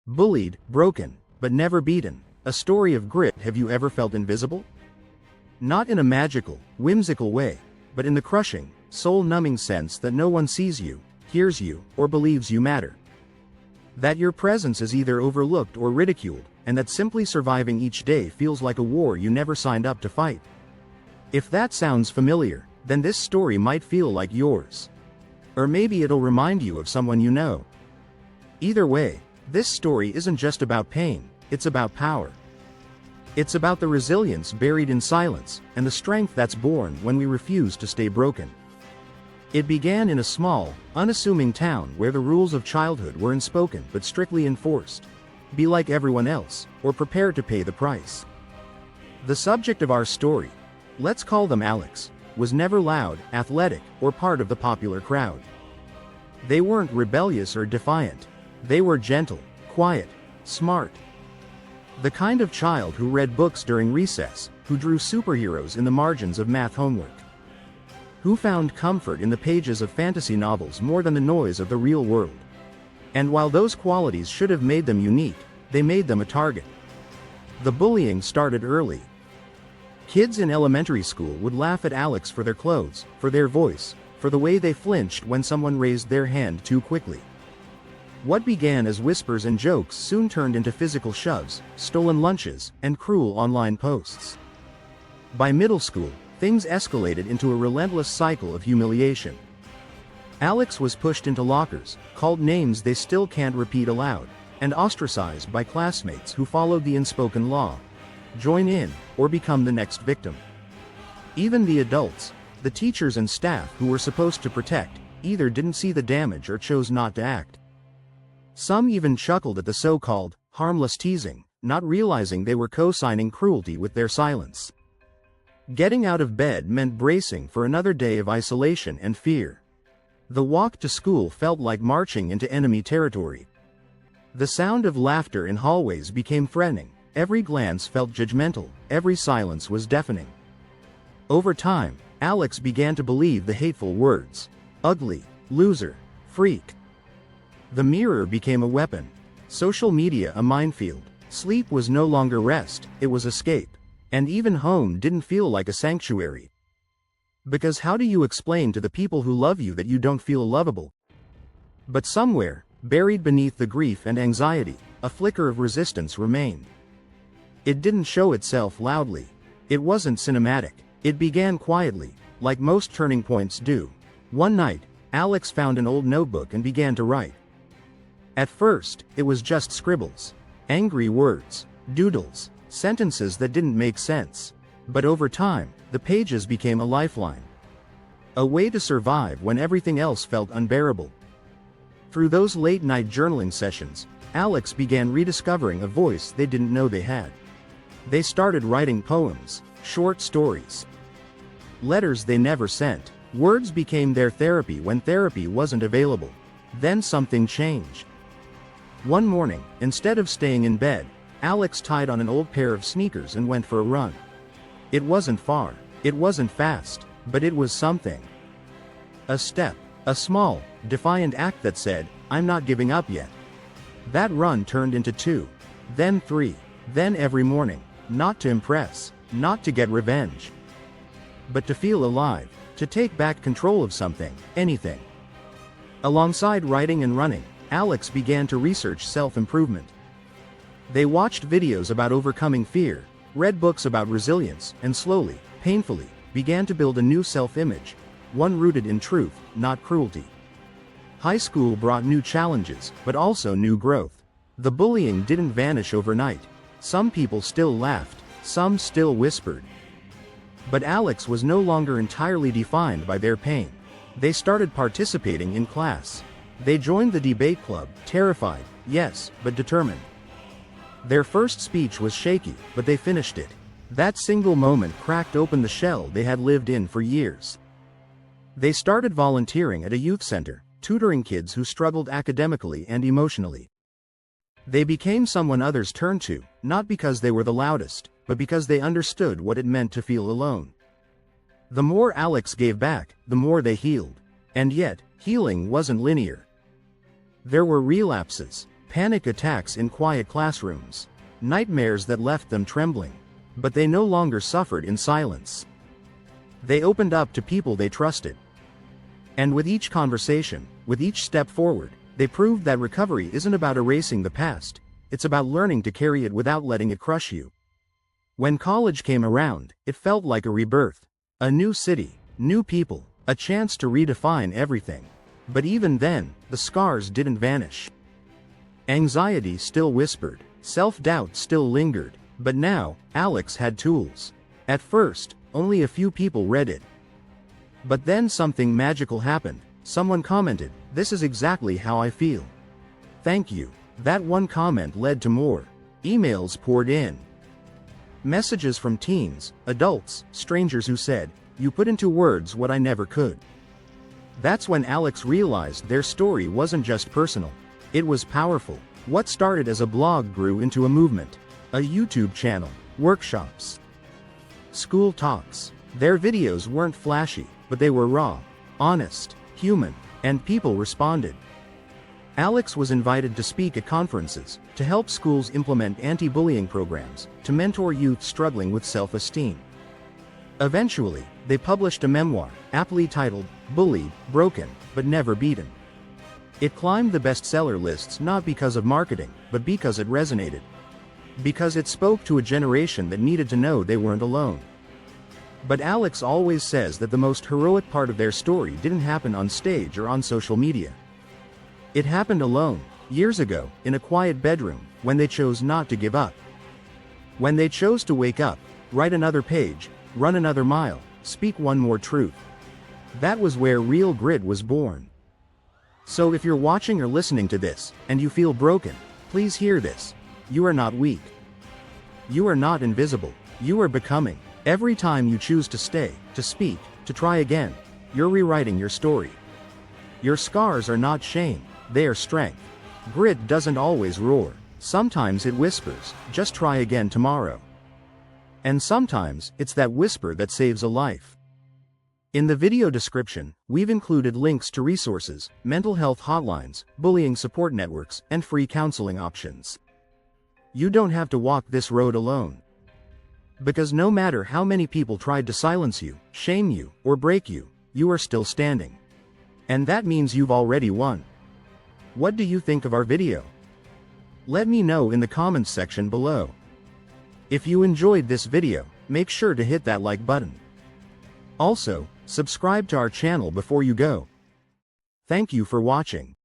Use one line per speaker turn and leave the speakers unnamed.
Bullied, broken, but never beaten. A story of grit. Have you ever felt invisible? Not in a magical, whimsical way, but in the crushing, soul-numbing sense that no one sees you, hears you, or believes you matter. That your presence is either overlooked or ridiculed, and that simply surviving each day feels like a war you never signed up to fight. If that sounds familiar, then this story might feel like yours. Or maybe it'll remind you of someone you know. Either way, this story isn't just about pain, it's about power. It's about the resilience buried in silence, and the strength that's born when we refuse to stay broken. It began in a small, unassuming town where the rules of childhood were unspoken but strictly enforced. Be like everyone else, or prepare to pay the price. The subject of our story, let's call them Alex, was never loud, athletic, or part of the popular crowd. They weren't rebellious or defiant. They were gentle, quiet, smart. The kind of child who read books during recess, who drew superheroes in the margins of math homework. Who found comfort in the pages of fantasy novels more than the noise of the real world. And while those qualities should have made them unique, they made them a target. The bullying started early. Kids in elementary school would laugh at Alex for their clothes, for their voice, for the way they flinched when someone raised their hand too quickly. What began as whispers and jokes soon turned into physical shoves, stolen lunches, and cruel online posts. By middle school, things escalated into a relentless cycle of humiliation. Alex was pushed into lockers, called names they still can't repeat aloud, and ostracized by classmates who followed the unspoken law. Join in, or become the next victim. Even the adults, the teachers and staff who were supposed to protect, either didn't see the damage or chose not to act. Some even chuckled at the so-called harmless teasing, not realizing they were co-signing cruelty with their silence. Getting out of bed meant bracing for another day of isolation and fear. The walk to school felt like marching into enemy territory. The sound of laughter in hallways became threatening, every glance felt judgmental, every silence was deafening. Over time, Alex began to believe the hateful words. Ugly, loser, freak. The mirror became a weapon. Social media a minefield. Sleep was no longer rest, it was escape. And even home didn't feel like a sanctuary. Because how do you explain to the people who love you that you don't feel lovable? But somewhere, buried beneath the grief and anxiety, a flicker of resistance remained. It didn't show itself loudly. It wasn't cinematic. It began quietly, like most turning points do. One night, Alex found an old notebook and began to write. At first, it was just scribbles. Angry words, doodles, sentences that didn't make sense. But over time, the pages became a lifeline. A way to survive when everything else felt unbearable. Through those late-night journaling sessions, Alex began rediscovering a voice they didn't know they had. They started writing poems, short stories, letters they never sent. Words became their therapy when therapy wasn't available. Then something changed. One morning, instead of staying in bed, Alex tied on an old pair of sneakers and went for a run. It wasn't far, it wasn't fast, but it was something. A step, a small, defiant act that said, I'm not giving up yet. That run turned into 2, then 3, then every morning, not to impress, not to get revenge, but to feel alive, to take back control of something, anything. Alongside writing and running, Alex began to research self-improvement. They watched videos about overcoming fear, read books about resilience, and slowly, painfully, began to build a new self-image, one rooted in truth, not cruelty. High school brought new challenges, but also new growth. The bullying didn't vanish overnight. Some people still laughed, some still whispered. But Alex was no longer entirely defined by their pain. They started participating in class. They joined the debate club, terrified, yes, but determined. Their first speech was shaky, but they finished it. That single moment cracked open the shell they had lived in for years. They started volunteering at a youth center, tutoring kids who struggled academically and emotionally. They became someone others turned to, not because they were the loudest, but because they understood what it meant to feel alone. The more Alex gave back, the more they healed. And yet, healing wasn't linear. There were relapses. panic attacks in quiet classrooms, nightmares that left them trembling. But they no longer suffered in silence. They opened up to people they trusted. And with each conversation, with each step forward, they proved that recovery isn't about erasing the past, it's about learning to carry it without letting it crush you. When college came around, it felt like a rebirth. A new city, new people, a chance to redefine everything. But even then, the scars didn't vanish. Anxiety still whispered, self-doubt still lingered, but now, Alex had tools. At first, only a few people read it. But then something magical happened. Someone commented, "This is exactly how I feel. Thank you." That one comment led to more. Emails poured in. Messages from teens, adults, strangers who said, "You put into words what I never could." That's when Alex realized their story wasn't just personal. It was powerful. What started as a blog grew into a movement. A YouTube channel, workshops, school talks. Their videos weren't flashy, but they were raw, honest, human, and people responded. Alex was invited to speak at conferences, to help schools implement anti-bullying programs, to mentor youth struggling with self-esteem. Eventually, they published a memoir, aptly titled, Bullied, Broken, but Never Beaten. It climbed the bestseller lists not because of marketing, but because it resonated. Because it spoke to a generation that needed to know they weren't alone. But Alex always says that the most heroic part of their story didn't happen on stage or on social media. It happened alone, years ago, in a quiet bedroom, when they chose not to give up. When they chose to wake up, write another page, run another mile, speak one more truth. That was where real grit was born. So if you're watching or listening to this, and you feel broken, please hear this. You are not weak. You are not invisible. You are becoming. Every time you choose to stay, to speak, to try again, you're rewriting your story. Your scars are not shame, they are strength. Grit doesn't always roar. Sometimes it whispers, "Just try again tomorrow." And sometimes, it's that whisper that saves a life. In the video description, we've included links to resources, mental health hotlines, bullying support networks, and free counseling options. You don't have to walk this road alone. Because no matter how many people tried to silence you, shame you, or break you, you are still standing. And that means you've already won. What do you think of our video? Let me know in the comments section below. If you enjoyed this video, make sure to hit that like button. Also, subscribe to our channel before you go. Thank you for watching.